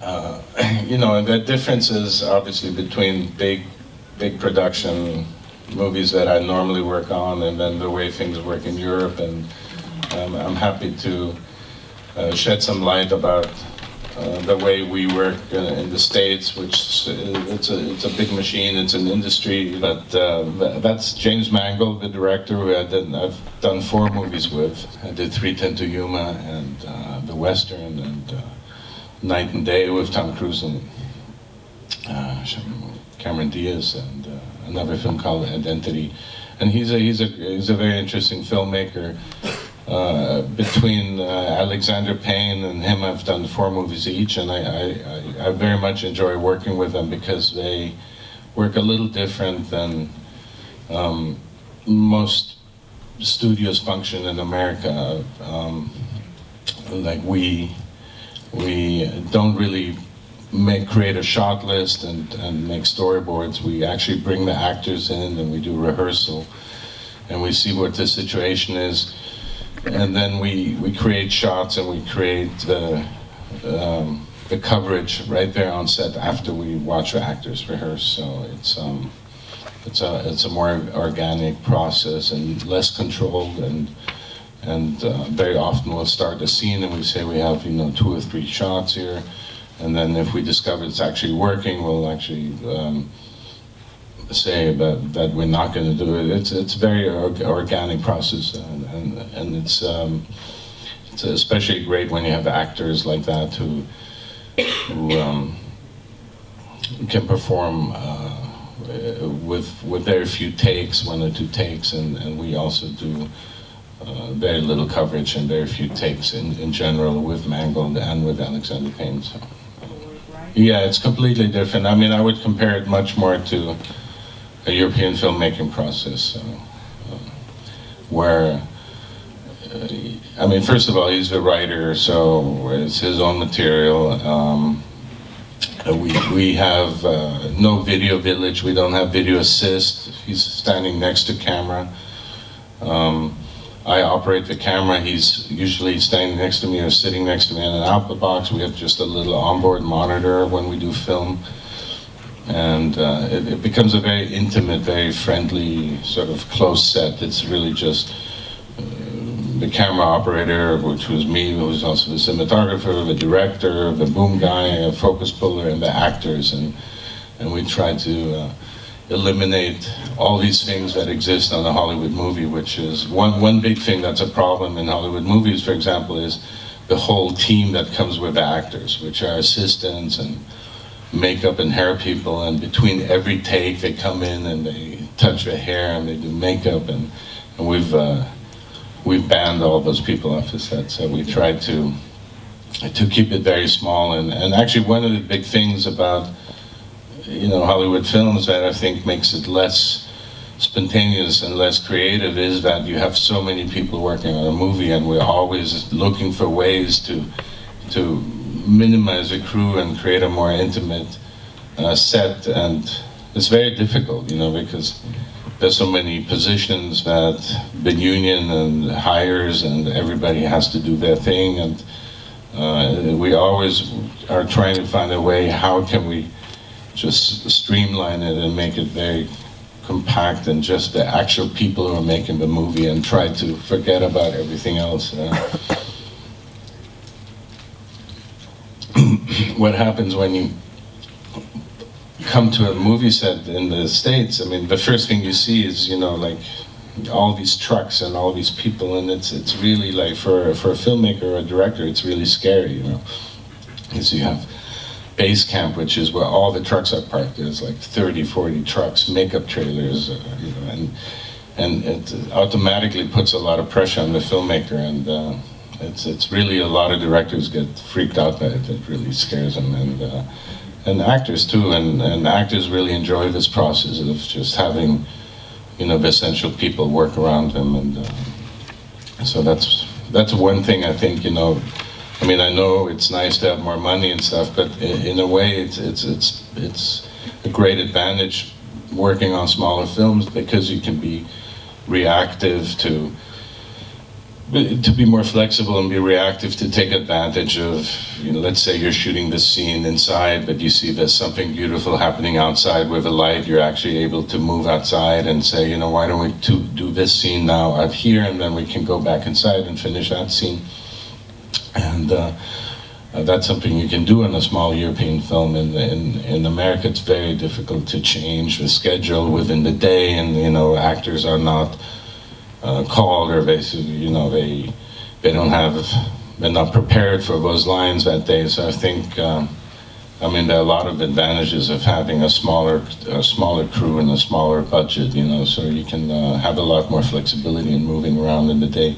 You know, the difference is obviously between big production movies that I normally work on and then the way things work in Europe, and I'm happy to shed some light about the way we work in the States, which it's a big machine, it's an industry. But that's James Mangold, the director, who I've done 4 movies with. I did 3:10 to Yuma and The Western and Night and Day with Tom Cruise and Cameron Diaz, and another film called Identity. And he's a very interesting filmmaker. Between Alexander Payne and him, I've done 4 movies each, and I very much enjoy working with them because they work a little different than most studios function in America. Like we don't really create a shot list and make storyboards. We actually bring the actors in and we do rehearsal and we see what the situation is. And then we create shots and we create the coverage right there on set after we watch the actors rehearse. So it's a more organic process and less controlled, and very often we'll start a scene and we say we have 2 or 3 shots here, and then if we discover it's actually working, we'll actually say that we're not going to do it. It's a very organic process, and it's especially great when you have actors like that who can perform with very few takes, 1 or 2 takes, and we also do very little coverage and very few takes in general with Mangold and with Alexander Payne. So. Yeah, it's completely different. I mean, I would compare it much more to a European filmmaking process, where, I mean, first of all, he's a writer, so it's his own material. We have no video village, we don't have video assist. He's standing next to camera. I operate the camera, he's usually standing next to me or sitting next to me in an output box. We have just a little onboard monitor when we do film. And it becomes a very intimate, very friendly, sort of close set. It's really just the camera operator, which was me, who was also the cinematographer, the director, the boom guy, a focus puller, and the actors. And we try to eliminate all these things that exist on a Hollywood movie, which is one big thing that's a problem in Hollywood movies, for example, is the whole team that comes with the actors, which are assistants and makeup and hair people, and between every take they come in and they touch their hair and they do makeup, and we've banned all those people off the set. So we try to keep it very small, and actually one of the big things about Hollywood films that I think makes it less spontaneous and less creative is that you have so many people working on a movie, and we're always looking for ways to minimize the crew and create a more intimate set. And it's very difficult, because there's so many positions that the union and hires, and everybody has to do their thing, and we always are trying to find a way, how can we just streamline it and make it very compact and just the actual people who are making the movie, and try to forget about everything else. What happens when you come to a movie set in the States, I mean, the first thing you see is, like all these trucks and all these people, and it's really like, for a filmmaker or a director, it's really scary, because you have base camp, which is where all the trucks are parked. There's like 30, 40 trucks, makeup trailers, and it automatically puts a lot of pressure on the filmmaker, and it's really, a lot of directors get freaked out by it. It really scares them, and actors too, and actors really enjoy this process of just having, the essential people work around them, and so that's one thing I think, I mean, I know it's nice to have more money and stuff, but in a way, it's a great advantage working on smaller films, because you can be reactive to to be more flexible and be reactive, to take advantage of, you know, let's say you're shooting this scene inside, but you see there's something beautiful happening outside with a light, you're actually able to move outside and say, you know, why don't we do this scene now out here, and then we can go back inside and finish that scene. And that's something you can do in a small European film. In America, it's very difficult to change the schedule within the day, and, you know, actors are not called, or basically, you know, they're not prepared for those lines that day. So I think, I mean, there are a lot of advantages of having a smaller crew and a smaller budget, you know, so you can have a lot more flexibility in moving around in the day.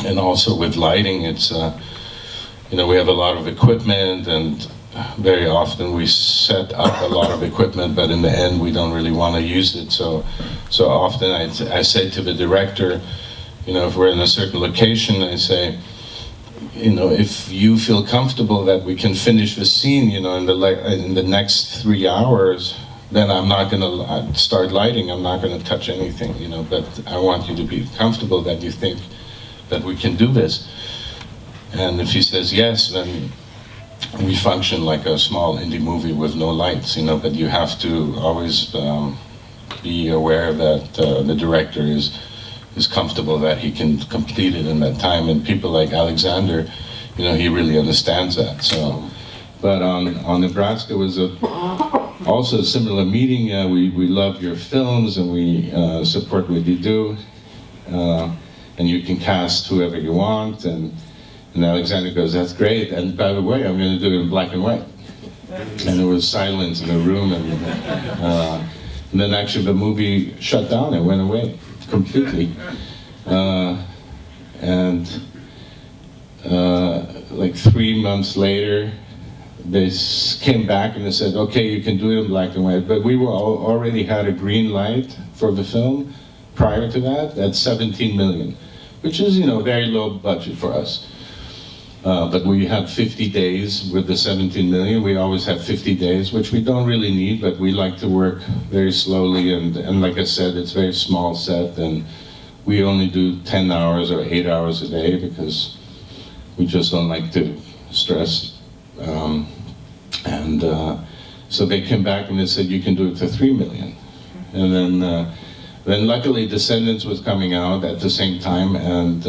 And also with lighting, it's, you know, we have a lot of equipment, and very often we set up a lot of equipment, but in the end we don't really want to use it. So often I say to the director, you know, if we're in a certain location, I say, you know, if you feel comfortable that we can finish the scene, you know, in the next 3 hours, then I'm not going to start lighting, I'm not going to touch anything, you know, but I want you to be comfortable that you think that we can do this. And if he says yes, then we function like a small indie movie with no lights, you know, but you have to always be aware that the director is comfortable that he can complete it in that time. And people like Alexander, you know, he really understands that. So, but on Nebraska was also a similar meeting. We love your films, and we support what you do, and you can cast whoever you want. And Alexander goes, that's great, and by the way, I'm going to do it in black and white. And there was silence in the room, and then actually the movie shut down and went away completely. Like 3 months later, they came back and they said, okay, you can do it in black and white, but we already had a green light for the film prior to that at 17 million, which is, you know, very low budget for us. But we had 50 days with the 17 million. We always have 50 days, which we don't really need, but we like to work very slowly. And like I said, it's a very small set, and we only do 10 hours or 8 hours a day because we just don't like to stress. So they came back and they said, you can do it for 3 million. And then luckily Descendants was coming out at the same time, and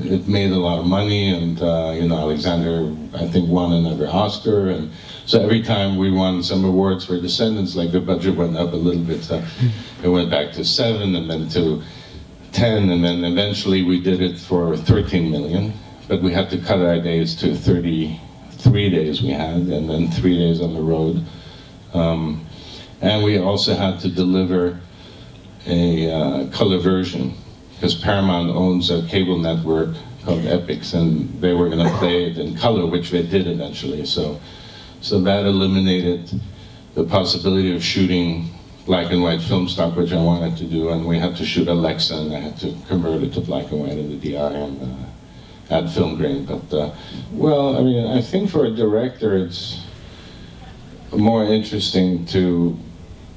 it made a lot of money, and you know, Alexander, I think, won another Oscar, and so every time we won some awards for Descendants, like the budget went up a little bit. So it went back to 7, and then to 10, and then eventually we did it for 13 million, but we had to cut our days to 33 days we had, and then 3 days on the road. And we also had to deliver a color version, because Paramount owns a cable network called Epix, and they were going to play it in color, which they did eventually. So that eliminated the possibility of shooting black and white film stock, which I wanted to do, and we had to shoot Alexa, and I had to convert it to black and white in the DI and add film grain. But well, I mean, I think for a director, it's more interesting to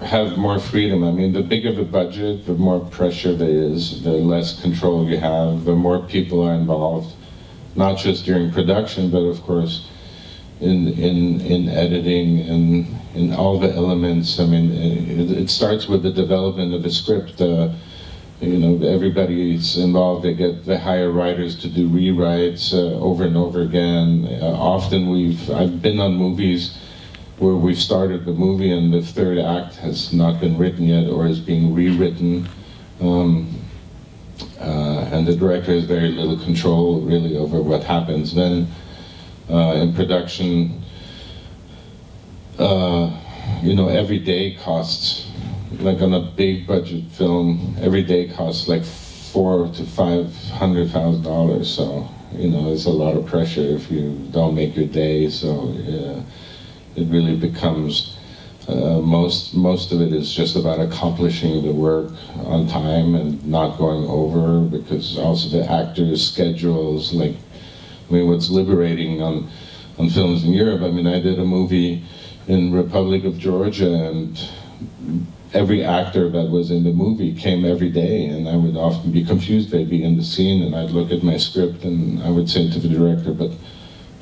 have more freedom. I mean, the bigger the budget, the more pressure there is, the less control you have, the more people are involved, not just during production, but of course in editing and in all the elements. I mean, it starts with the development of the script. You know, everybody's involved. They hire writers to do rewrites over and over again. Often I've been on movies where we've started the movie and the third act has not been written yet or is being rewritten. And the director has very little control really over what happens. Then in production, you know, every day costs, like on a big budget film, every day costs like $400,000 to $500,000. So, you know, it's a lot of pressure if you don't make your day. So, yeah. It really becomes, most of it is just about accomplishing the work on time and not going over, because also the actors' schedules, like, I mean, what's liberating on films in Europe, I mean, I did a movie in Republic of Georgia, and every actor that was in the movie came every day, and I would often be confused. They'd be in the scene, and I'd look at my script, and I would say to the director, but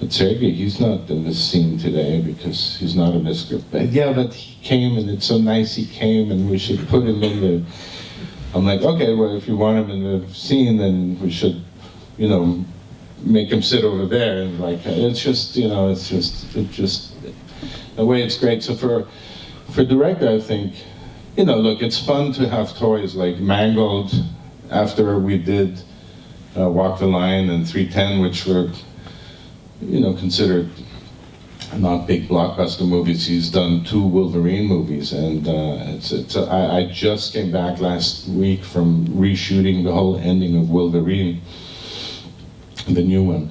Sergei, he's not in this scene today because he's not in the script. But yeah, but he came, and it's so nice he came, and we should put him in the... I'm like, okay, well, if you want him in the scene, then we should, you know, make him sit over there. And like, it's just, you know, it's just the way it's great. So for director, I think, you know, look, it's fun to have toys like Mangled after we did Walk the Line and 310, which were, you know, considered not big blockbuster movies. He's done 2 Wolverine movies, and I just came back last week from reshooting the whole ending of Wolverine, the new one,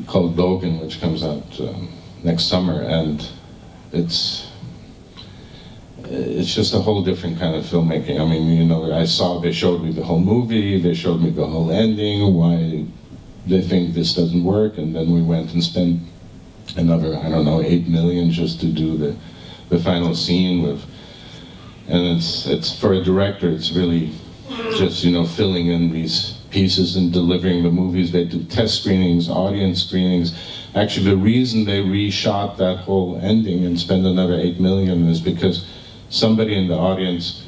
called Logan, which comes out next summer, and it's just a whole different kind of filmmaking. I mean, you know, they showed me the whole movie, they showed me the whole ending, why they think this doesn't work, and then we went and spent another, I don't know, 8 million just to do the final scene with, and it's for a director, it's really just, you know, filling in these pieces and delivering the movies. They do test screenings, audience screenings. Actually, the reason they reshot that whole ending and spend another 8 million is because somebody in the audience,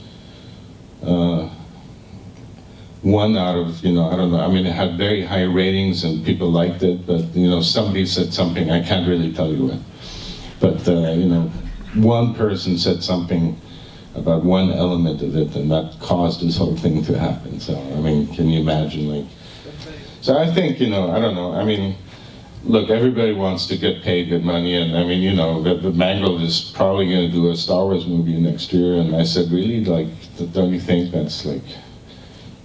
one out of, you know, I don't know, I mean, it had very high ratings and people liked it, but, you know, somebody said something, I can't really tell you what. But, you know, one person said something about one element of it, and that caused this whole thing to happen. So, I mean, can you imagine, like... So I think, you know, I don't know, I mean, look, everybody wants to get paid good money, and I mean, you know, the Mangled is probably going to do a Star Wars movie next year, and I said, really, like, don't you think that's, like,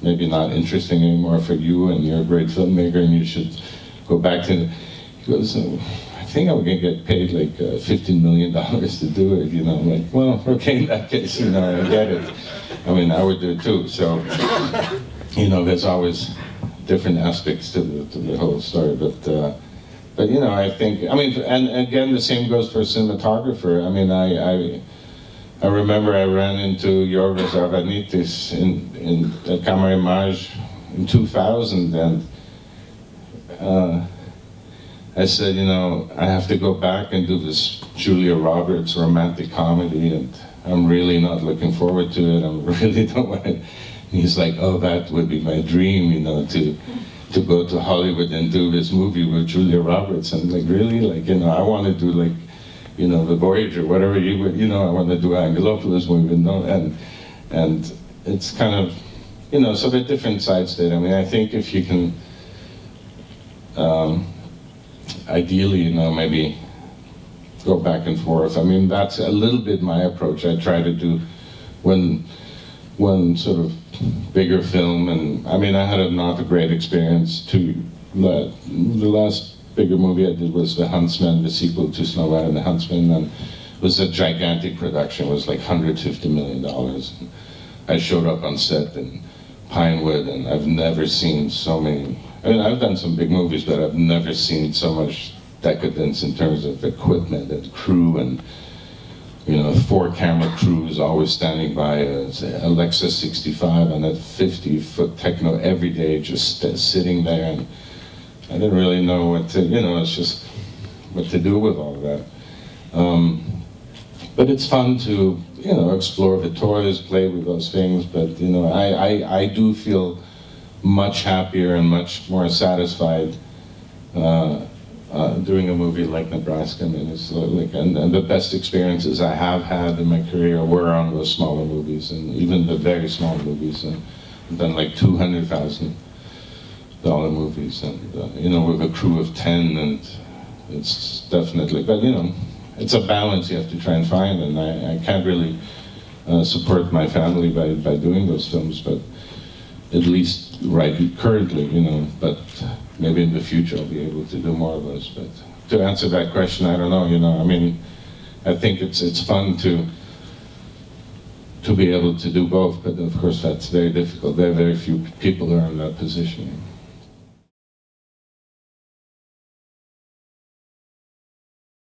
maybe not interesting anymore for you, and you're a great filmmaker, and you should go back to... He goes, I think I'm going to get paid like $15 million to do it, you know. I'm like, well, okay, in that case, you know, I get it. I mean, I would do it too. So, you know, there's always different aspects to the whole story. But you know, I think, I mean, and again, the same goes for a cinematographer. I mean, I remember I ran into Yorgos Avanitis in Camera Image in 2000, and I said, you know, I have to go back and do this Julia Roberts romantic comedy, and I'm really not looking forward to it. I really don't want it. He's like, oh, that would be my dream, you know, to go to Hollywood and do this movie with Julia Roberts. And like, really? Like, you know, I want to do like, you know, The Voyager, whatever you would, you know, I want to do Angelopoulos movie, no, and it's kind of, you know, so there are different sides to it. I mean, I think if you can, ideally, you know, maybe go back and forth. I mean, that's a little bit my approach. I try to do one sort of bigger film, and I mean, I had not a great experience too. The last bigger movie I did was The Huntsman, the sequel to Snow White and the Huntsman, and it was a gigantic production. It was like $150 million. I showed up on set in Pinewood, and I've never seen so many. I mean, I've done some big movies, but I've never seen so much decadence in terms of equipment and crew, and, you know, 4 camera crews always standing by, Alexa 65 and a 50-foot techno every day, just sitting there, and I didn't really know what to, you know, it's just what to do with all of that. But it's fun to, you know, explore the toys, play with those things, but, you know, I do feel much happier and much more satisfied doing a movie like Nebraska. I mean, it's like, and the best experiences I have had in my career were on those smaller movies, and even the very small movies. I've done like $200,000 movies, and you know, with a crew of 10, and it's definitely, but you know, it's a balance you have to try and find, and I can't really support my family by doing those films, but at least currently, you know, but maybe in the future I'll be able to do more of those. But to answer that question, I don't know, you know, I mean, I think it's fun to be able to do both, but of course that's very difficult. There are very few people who are in that position.